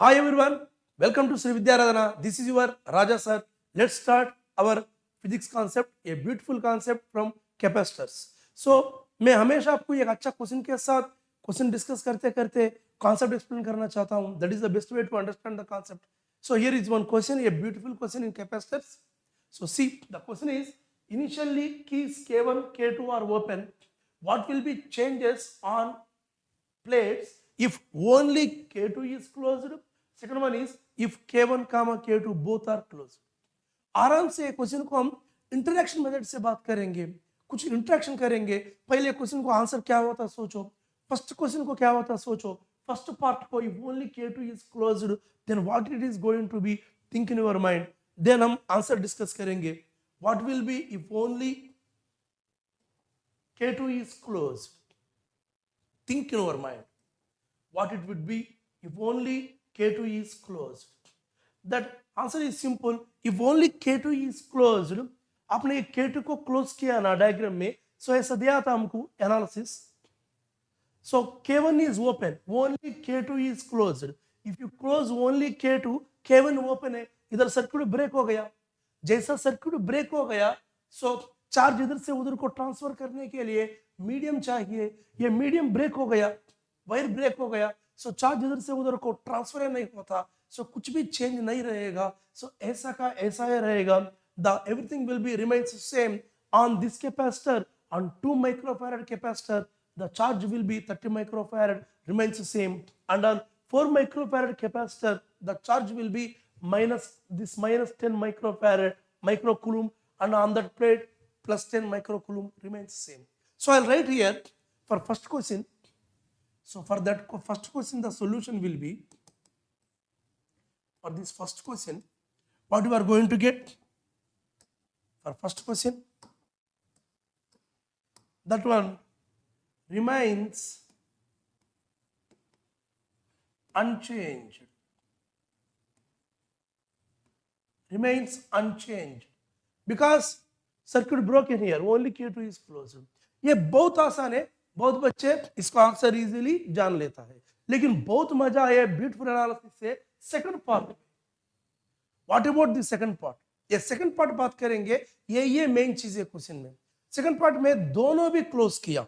Hi everyone, welcome to Sri Vidyaradhana. This is your Raja sir. Let's start our physics concept, a beautiful concept from capacitors. So मैं हमेशा आपको एक अच्छा question के साथ question discuss करते करते कॉन्सेप्ट एक्सप्लेन करना चाहता हूँ. That is the best way to understand the concept. So here is one question, a beautiful question in capacitors. So see, the question is initially keys K1, K2 are open. What will be changes on plates if only K2 is closed? Second one is if K1 comma K2 both are closed. आराम से question को हम interaction method से बात करेंगे, कुछ interaction करेंगे. पहले क्वेश्चन को आंसर क्या होता सोचो, फर्स्ट क्वेश्चन को क्या होता सोचो, फर्स्ट पार्ट को if only K2 is closed then what it is going to be, think in your mind. Then हम आंसर डिस्कस करेंगे. What will be if only K2 is closed? Think in your mind what it would be if only K2 is closed. That answer is simple. If only K2 is closed, आपने K2 को close किया ना diagram में, सो ऐसा दिया था हमको analysis. So K1 is open, only K2 is closed. If you close only K2, K1 open है, इधर सर्किट ब्रेक हो गया. जैसा सर्किट ब्रेक हो गया, सो चार्ज इधर से उधर को ट्रांसफर करने के लिए मीडियम चाहिए. ये मीडियम ब्रेक हो गया, वायर ब्रेक हो गया, सो चार्ज इधर से उधर को ट्रांसफर नहीं होता, सो कुछ भी चेंज नहीं रहेगा. सो ऐसा का ऐसा ही रहेगा. The everything will be remains same on this capacitor. On 2 microfarad capacitor, the charge will be 30 microfarad, remains the same. And on 4 microfarad capacitor, the charge will be minus 10 microfarad microcoulomb, and on that plate plus 10 microcoulomb remains the same. So I'll write here for first question. So for that first question, the solution will be, for this first question, what you are going to get for first question, that one remains unchanged. Remains unchanged because circuit broken here, only K2 is closed. ये बहुत आसान है, बहुत बच्चे इसको answer easily जान लेता है, लेकिन बहुत मजा आया ब्यूटीफुल एनालिसिस से सेकंड पार्ट में. What about the second part? ये सेकंड पार्ट बात करेंगे. ये मेन चीज है क्वेश्चन में. सेकंड पार्ट में दोनों भी क्लोज किया.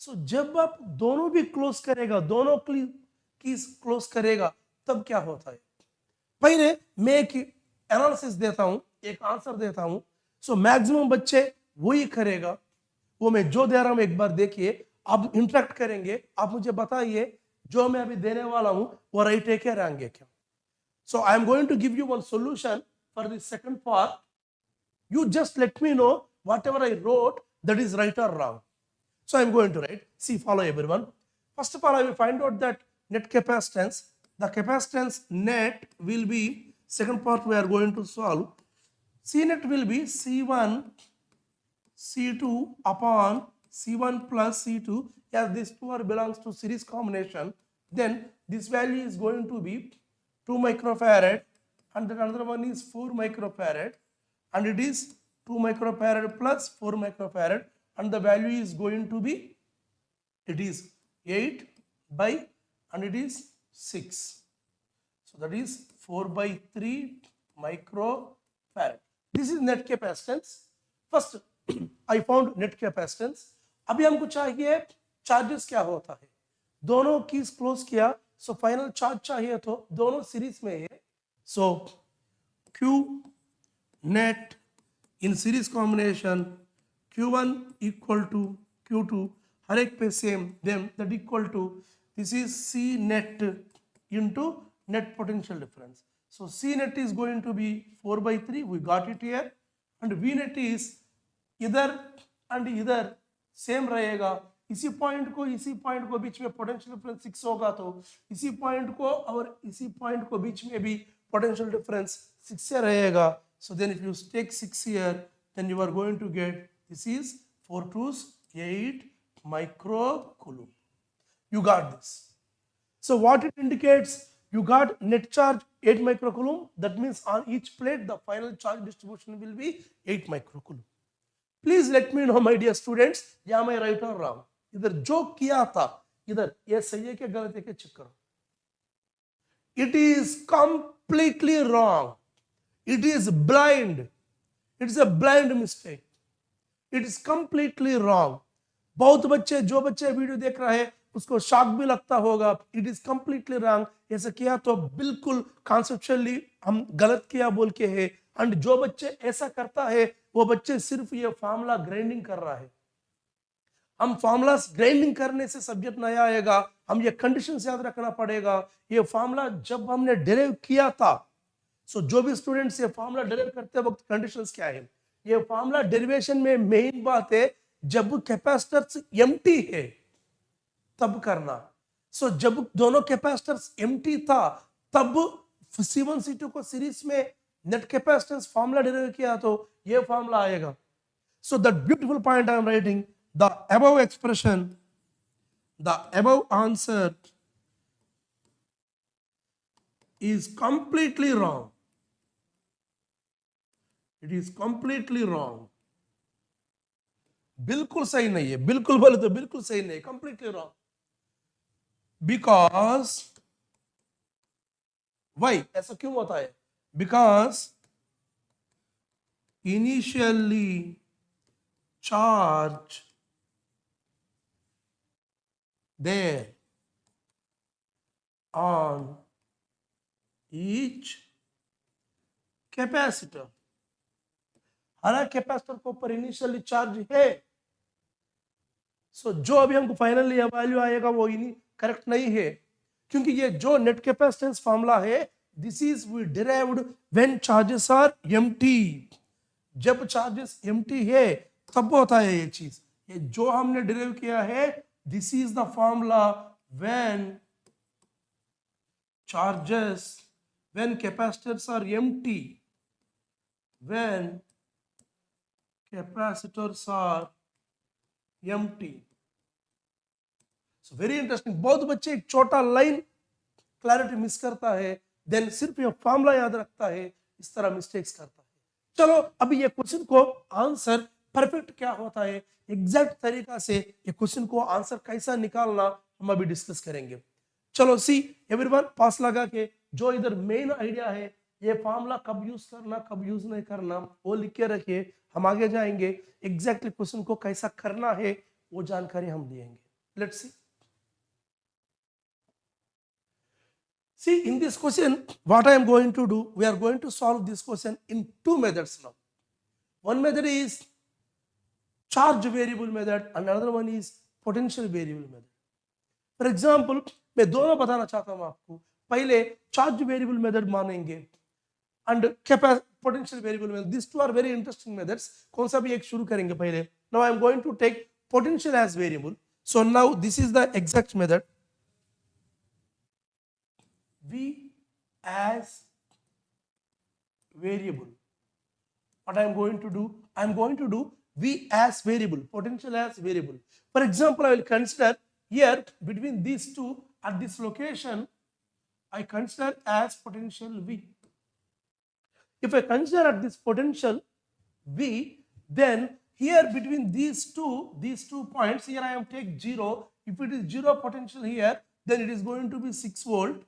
सो जब आप दोनों भी क्लोज करेगा, दोनों कीज क्लोज करेगा, तब क्या होता है? पहले मैं एक एनालिसिस देता हूं, एक आंसर देता हूं. सो मैक्सिमम बच्चे वही करेगा. वो मैं जो दे रहा हूं एक बार देखिए, आप इंटरेक्ट करेंगे, आप मुझे बताइए जो मैं अभी देने वाला हूं वो राइट है क्या, रॉन्ग है क्या. So I am going to give you one solution for the second part. You just let me know whatever I wrote that is right or wrong. So I am going to write. See, follow everyone. First of all, I will find out that net capacitance. The capacitance net will be, second part we are going to solve. C net will be C1 C2 upon C1 plus C2, as these two are belongs to series combination. Then this value is going to be 2 microfarad, and then another one is 4 microfarad, and it is 2 microfarad plus 4 microfarad, and the value is going to be, it is 8 by, and it is 6. So that is 4 by 3 microfarad. This is net capacitance. First I found net capacitance. अभी हमको चाहिए charges क्या होता है. दोनों keys close किया, so final charge चाहिए, तो दोनों सीरीज में है. सो Q net in series combination, Q1 equal to Q2, हर एक पे same, then that equal to, this is C net into net potential difference. So C net is going to be 4 by 3, we got it here, and V net is इधर and इधर same रहेगा. इसी point को बीच में potential difference 6 होगा, तो इसी point को और इसी पॉइंट को बीच में भी पोटेंशियल डिफरेंस 6 से रहेगा. So then if you take 6 here, then you are going to get, this is 4 2s 8 microcoulomb. You got this. So what it indicates, you got net charge 8 microcoulomb. That means on each plate the final charge distribution will be 8 microcoulomb. Please let me know, my dear students, या मैं right or wrong. इधर जो किया था, इधर ये सही है क्या गलत है क्या चेक करो. It is completely wrong. It is blind. It is a blind mistake. It is completely wrong. बहुत बच्चे, जो बच्चे वीडियो देख रहे हैं उसको शॉक भी लगता होगा. It is completely wrong. ऐसा किया तो बिल्कुल कॉन्सेप्चुअली हम गलत किया बोल के है. एंड जो बच्चे ऐसा करता है वो बच्चे सिर्फ ये फॉर्मूला ग्राइंडिंग कर रहा है. हम फॉर्मूलास ग्राइंडिंग करने से सब्जेक्ट नहीं आएगा. हम ये कंडीशन याद रखना पड़ेगा. ये फॉर्मूला जब हमने डिराइव किया था, सो जो भी स्टूडेंट्स ये फॉर्मूला डिराइव करते वक्त कंडीशंस क्या है, ये फॉर्मूला डेरिवेशन में मेन बात है जब कैपेसिटर्स एम्प्टी है तब करना. सो जब दोनों कैपेसिटर्स एम्प्टी था तब C1 C2 को सीरीज में नेट कैपेसिटेंस फॉर्मूला डिराइव किया तो ये फॉर्मूला आएगा. So that beautiful point I am writing, the above expression, the above answer is completely wrong. It is completely wrong. बिल्कुल सही नहीं है. बिल्कुल बोले तो बिल्कुल सही नहीं, completely wrong. Because why? ऐसा क्यों होता है? Because initially charge there on each capacitor, her capacitor के ऊपर इनिशियली चार्ज है. सो जो अभी हमको फाइनली वैल्यू आएगा वो करेक्ट नहीं है, क्योंकि ये जो नेट कैपेसिटेंस फॉर्मूला है this is we derived when charges are empty. जब चार्जेस एम्प्टी है तब होता है ये चीज. ये जो हमने डिराइव किया है this is the formula when charges, when capacitors are empty, when capacitors are empty. So very interesting. बहुत बच्चे एक छोटा लाइन क्लैरिटी मिस करता है, देन सिर्फ ये फॉर्मूला याद रखता है, इस तरह मिस्टेक्स करता है. चलो अभी ये क्वेश्चन को आंसर परफेक्ट क्या होता है, एग्जैक्ट तरीका से ये क्वेश्चन को आंसर कैसा निकालना हम अभी डिस्कस करेंगे. चलो सी एवरीवन, पास लगा के जो इधर मेन आइडिया है ये फॉर्मूला कब यूज करना कब यूज नहीं करना वो लिख के रखिए. हम आगे जाएंगे एग्जैक्टली क्वेश्चन को कैसा करना है वो जानकारी हम देंगे. Let's see. See, in this question, what I am going to do, we are going to solve this question in two methods now. One method is charge variable method and another one is potential variable method. For example, मैं दोनों बताना चाहता हूं आपको. पहले charge variable method मानेंगे and potential variable method. This two are very interesting methods. कौन सा भी एक शुरू करेंगे पहले. Now I am going to take potential as variable. So now this is the exact method. V as variable. What I am going to do? I am going to do V as variable, potential as variable. For example, I will consider here between these two at this location, I consider as potential V. If I consider at this potential V, then here between these two points, here I am take 0. If it is 0 potential here, then it is going to be 6 volt.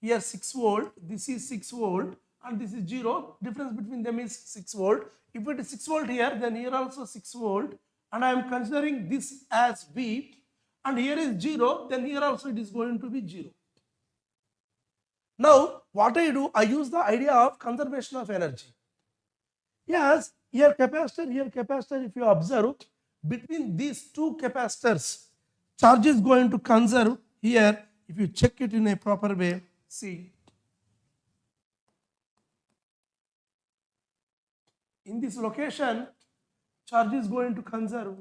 Here 6 volt, this is 6 volt and this is 0. Difference between them is 6 volt. If it is 6 volt here, then here also 6 volt, and I am considering this as V, and here is 0, then here also it is going to be 0. Now what I do, I use the idea of conservation of energy. Yes, here capacitor, if you observe between these two capacitors, charge is going to conserve here. If you check it in a proper way, see, in this location charge is going to conserve.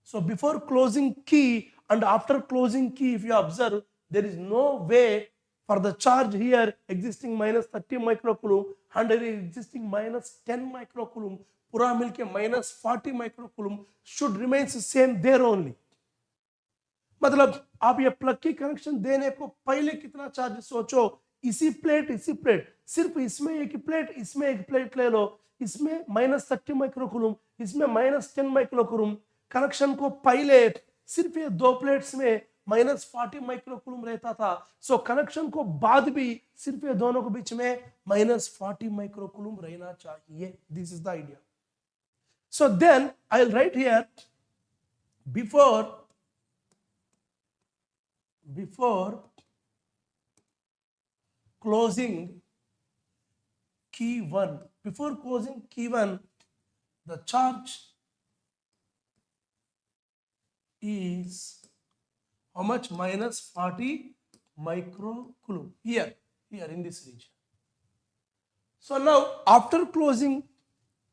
So before closing key and after closing key, if you observe, there is no way for the charge here existing minus 30 microcoulomb and there is existing minus 10 microcoulomb, पूरा मिलके minus 40 microcoulomb should remains same there only. मतलब आप ये plug की connection देने को पहले कितना चार्ज सोचो. इसी प्लेट सिर्फ इसमें एक प्लेट, इसमें एक प्लेट ले लो, इसमें minus 30 माइक्रोकूलम, इसमें minus 10 माइक्रोकूलम. कनेक्शन को पहले सिर्फ ये दो प्लेट्स में -40 माइक्रोकूलम रहता था. सो कनेक्शन को बाद भी सिर्फ ये दोनों के बीच में -40 माइक्रोकूलम रहना चाहिए. This is the idea. So then I'll write here before closing key 1, before closing key 1, the charge is how much? -40 microcoulomb here in this region. So now after closing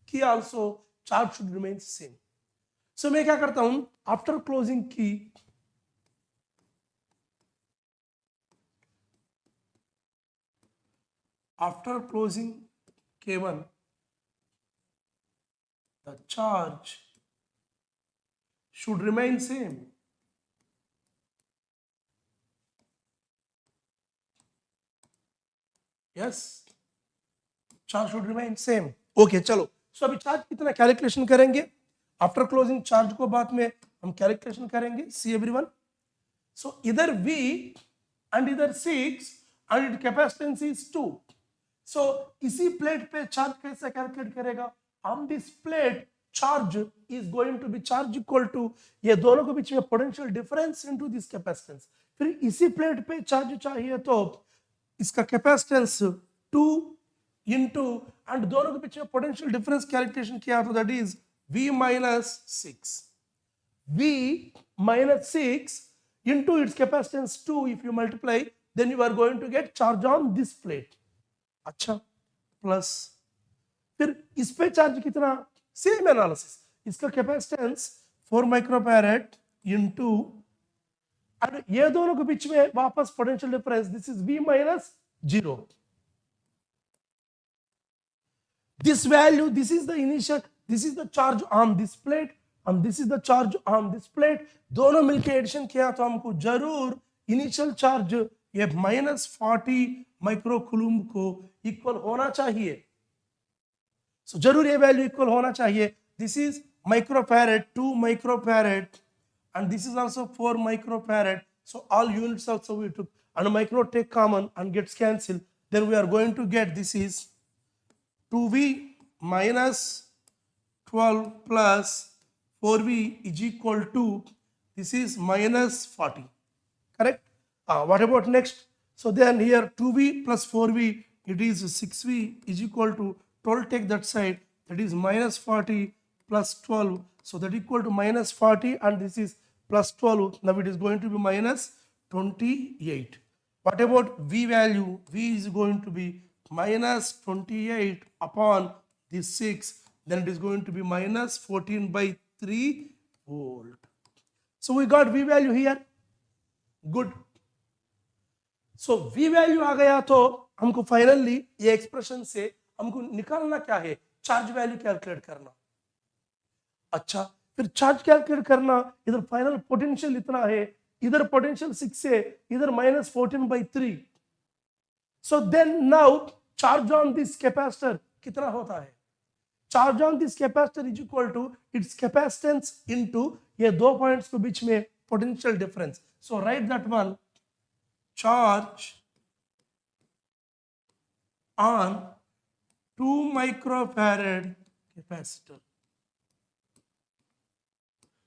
key also charge should remain same. So मैं क्या करता हूं, after closing key after closing K1, the charge should remain same. Yes, charge should remain same. Okay, चलो. So अभी charge कितना calculation करेंगे. After closing charge को बाद में हम कैलकुलेशन करेंगे. See everyone. सो इधर V and इधर 6 and its capacitance is 2. So इसी प्लेट पे चार्ज कैसे कैलकुलेट करेगा. On this plate charge is going to be charge equal to ये दोनों के बीच में potential difference into this capacitance. फिर इसी प्लेट पे चार्ज चाहिए तो इसका कैपेसिटेंस 2 इंटू एंड दोनों के बीच में पोटेंशियल डिफरेंस कैलकुलेशन किया तो that is V minus 6. V minus 6 into its capacitance 2, if you multiply, then you are going to get charge on this plate. अच्छा, प्लस फिर इस पे चार्ज कितना, सेम एनालिसिस. इसका कैपेसिटेंस 4 माइक्रोफैरेड इंटू और ये दोनों के बीच में वापस potential difference, this is V minus 0. This value, this is the initial, this is the charge on this plate and this is the charge on this plate. दोनों मिलके एडिशन किया तो हमको जरूर इनिशियल चार्ज ये -40 माइक्रोकूलम को equal होना चाहिए. सो जरूर ये वैल्यू इक्वल होना चाहिए. This is microfarad, 2 microfarad and this is also 4 microfarad. So all units also we took and micro take common and gets cancelled. Then we are going to get this is 2V minus 12 plus 4V is equal to this is -40. Correct? What about next? So then here 2V plus 4V, it is 6V is equal to 12. Take that side, that is -40 plus 12. So that equal to -40 and this is plus 12. Now it is going to be -28. What about V value? V is going to be -28 upon this 6. Then it is going to be -14/3 volt. So we got V value here. Good. So V value आ गया तो हमको finally ये expression से हमको निकालना क्या है, charge value calculate करना. अच्छा, फिर चार्ज कैलकुलेट करना. इधर फाइनल पोटेंशियल इतना है, इधर पोटेंशियल 6 है, इधर -14/3. So then now charge on this capacitor कितना होता है. Charge on this capacitor is equal to its capacitance into ये दो पॉइंट्स के बीच में potential difference. So right that one, charge on 2 microfarad capacitor.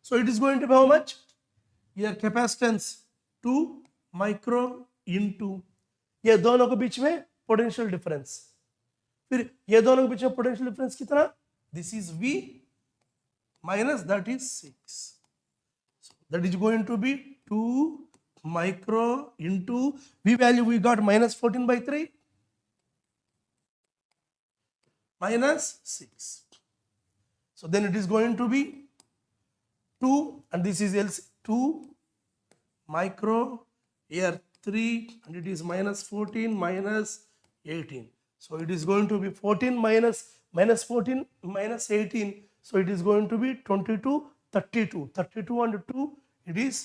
So it is going to be how much? Your capacitance 2 micro into ये दोनों के बीच में पोटेंशियल डिफरेंस. फिर ये दोनों के बीच में पोटेंशियल डिफरेंस कितना? This is V minus that is 6. So that is going to be 2 micro into V value we got -14/3 minus 6. So then it is going to be 2 and this is else 2 micro here 3 and it is -14 minus 18. So it is going to be 14 minus -14 minus 18. So it is going to be 22, 32. 32 and 2 it is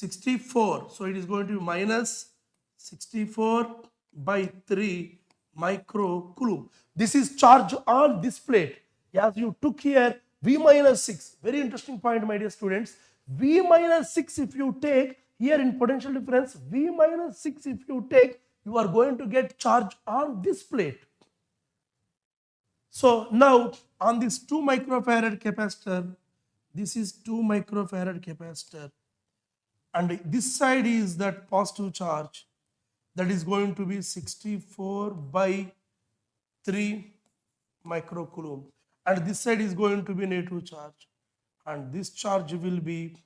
64. So it is going to be -64/3 microcoulomb. This is charge on this plate. As you took here V minus 6. Very interesting point, my dear students. V minus 6 if you take here in potential difference, V minus 6 if you take, you are going to get charge on this plate. So now on this 2 microfarad capacitor, this is 2 microfarad capacitor, and this side is that positive charge, that is going to be 64 by 3 microcoulomb, and this side is going to be negative charge, and this charge will be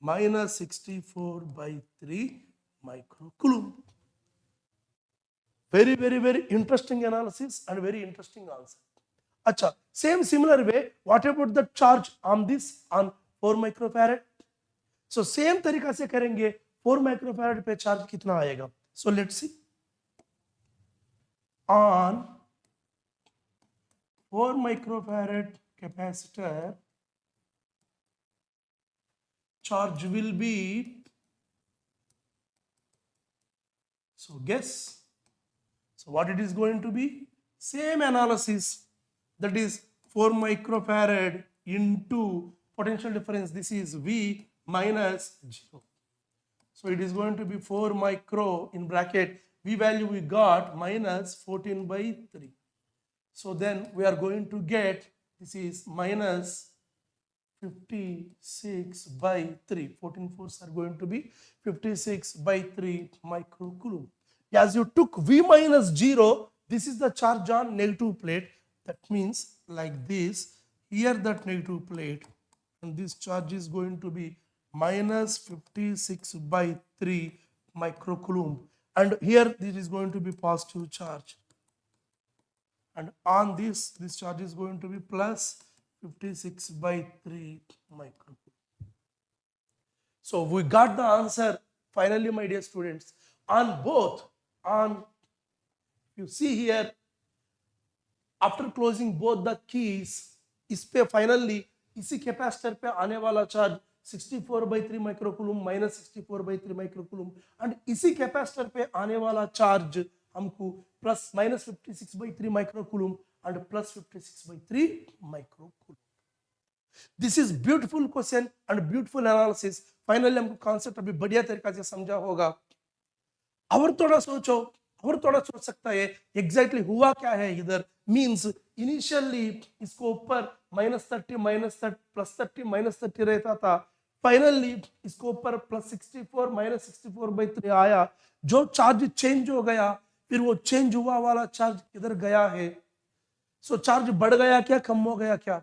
minus 64 by 3 microcoulomb. Very, very, very interesting analysis and very interesting answer. Acha, same similar way, what about the charge on this, on 4 microfarad? So same तरीका से करेंगे, 4 microfarad पे charge कितना आएगा? So let's see. On 4 microfarad capacitor, charge will be, so guess, so what it is going to be? Same analysis, that is 4 microfarad into potential difference, this is V minus 0. So it is going to be 4 micro in bracket, V value we got minus 14 by 3. So then we are going to get, this is minus 56 by 3. 14 fours are going to be 56 by 3 microcoulomb. As you took V minus 0, this is the charge on negative plate. That means like this, here that negative plate, and this charge is going to be minus 56 by 3 microcoulomb. And here this is going to be positive charge. And on this charge is going to be plus 56 by 3 microcoulomb. So we got the answer finally, my dear students, on both, on, you see here, after closing both the keys, इस पे finally इसी capacitor पे आने वाला charge 64 by 3 microcoulomb minus 64 by 3 microcoulomb, and इसी capacitor पे आने वाला चार्ज हमको plus minus 56 by 3 microcoulomb and plus 56 by 3 microcoulomb. This is beautiful question and beautiful analysis. Finally हमको कॉन्सेप्ट अभी बढ़िया तरीका से समझा होगा. और थोड़ा सोचो, और थोड़ा सोच सकता है एग्जैक्टली हुआ क्या है इधर. मींस इनिशियली इसको ऊपर -30 -30 +30 -30 रहता था, फाइनली इसको ऊपर +64 -64 by 3 आया. जो चार्ज चेंज हो गया, फिर वो चेंज हुआ वाला चार्ज किधर गया है. सो चार्ज बढ़ गया क्या, कम हो गया क्या,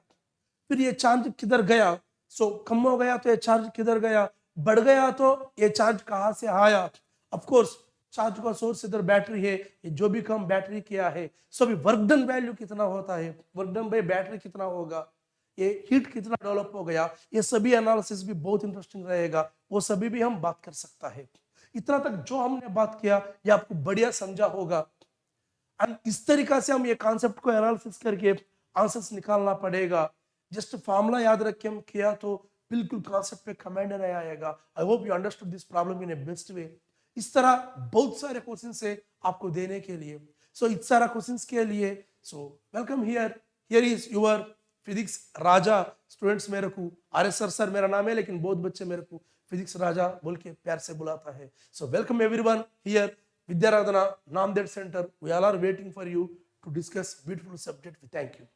फिर ये चार्ज किधर गया. सो कम हो गया तो ये चार्ज किधर गया, बढ़ गया तो ये चार्ज कहां से आया. ऑफ कोर्स चार्ज का सोर्स इधर बैटरी है, ये जो भी कम बैटरी किया है. सो अभी वर्क डन वैल्यू कितना होता है, वर्क डन बाय बैटरी कितना होगा, ये हीट कितना डेवलप हो गया, ये सभी एनालिसिस भी बहुत इंटरेस्टिंग रहेगा. वो सभी भी हम बात कर सकता है. इतना तक जो हमने बात किया ये आपको बढ़िया समझा होगा. एंड इस तरीका से हम ये कॉन्सेप्ट को एनालिसिस करके आंसर्स निकालना पड़ेगा. जस्ट फॉर्मूला याद रख के हम किया तो बिल्कुल कॉन्सेप्ट पे कमेंट नहीं आएगा. I hope you understood this problem in A best way. इस तरह बहुत सारे क्वेश्चंस है आपको देने के लिए. सो इस सारा क्वेश्चंस के लिए so welcome here is your physics Raja. Students मेरे को आर.एस. सर मेरा नाम है, लेकिन बहुत बच्चे मेरे को फिजिक्स राजा बोल के प्यार से बुलाता है. So welcome everyone here Vidyaradhana Namdev center. We all are waiting for you to discuss beautiful subject. We thank you.